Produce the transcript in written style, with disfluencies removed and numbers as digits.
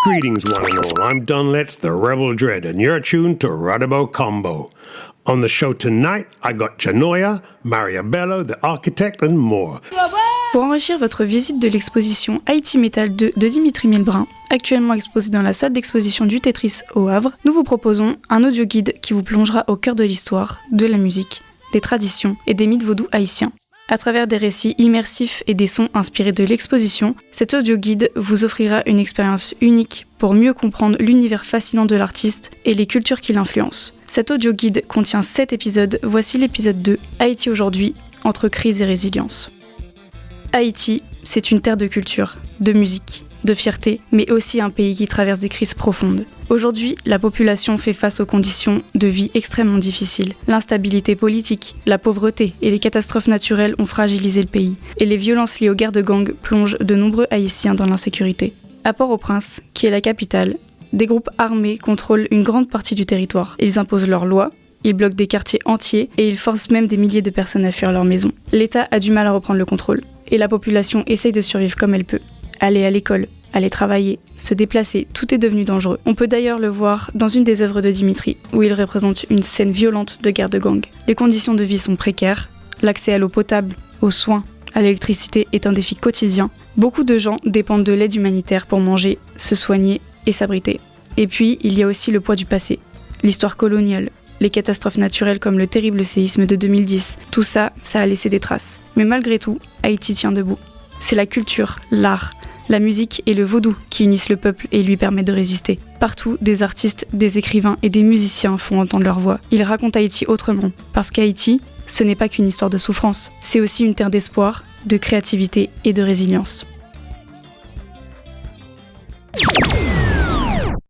Greetings, one and all. I'm Don Letts, the Rebel Dread, and you're tuned to Radibo Combo. On the show tonight, I got Janoya, Mariabello, the architect, and more. Pour enrichir votre visite de l'exposition Haïti Metal 2 de Dimitri Milbrin, actuellement exposée dans la salle d'exposition du Tetris au Havre, nous vous proposons un audio guide qui vous plongera au cœur de l'histoire, de la musique, des traditions et des mythes vaudous haïtiens. À travers des récits immersifs et des sons inspirés de l'exposition, cet audio guide vous offrira une expérience unique pour mieux comprendre l'univers fascinant de l'artiste et les cultures qui l'influencent. Cet audio guide contient 7 épisodes, voici l'épisode 2, Haïti aujourd'hui, entre crise et résilience. Haïti, c'est une terre de culture, de musique, de fierté, mais aussi un pays qui traverse des crises profondes. Aujourd'hui, la population fait face aux conditions de vie extrêmement difficiles. L'instabilité politique, la pauvreté et les catastrophes naturelles ont fragilisé le pays. Et les violences liées aux guerres de gangs plongent de nombreux Haïtiens dans l'insécurité. À Port-au-Prince, qui est la capitale, des groupes armés contrôlent une grande partie du territoire. Ils imposent leurs lois, ils bloquent des quartiers entiers et ils forcent même des milliers de personnes à fuir leur maison. L'État a du mal à reprendre le contrôle. Et la population essaye de survivre comme elle peut. Aller à l'école, aller travailler, se déplacer, tout est devenu dangereux. On peut d'ailleurs le voir dans une des œuvres de Dimitri, où il représente une scène violente de guerre de gang. Les conditions de vie sont précaires, l'accès à l'eau potable, aux soins, à l'électricité est un défi quotidien. Beaucoup de gens dépendent de l'aide humanitaire pour manger, se soigner et s'abriter. Et puis, il y a aussi le poids du passé, l'histoire coloniale, les catastrophes naturelles comme le terrible séisme de 2010. Tout ça, ça a laissé des traces. Mais malgré tout, Haïti tient debout. C'est la culture, l'art, la musique et le vaudou qui unissent le peuple et lui permettent de résister. Partout, des artistes, des écrivains et des musiciens font entendre leur voix. Ils racontent Haïti autrement, parce qu'Haïti, ce n'est pas qu'une histoire de souffrance, c'est aussi une terre d'espoir, de créativité et de résilience.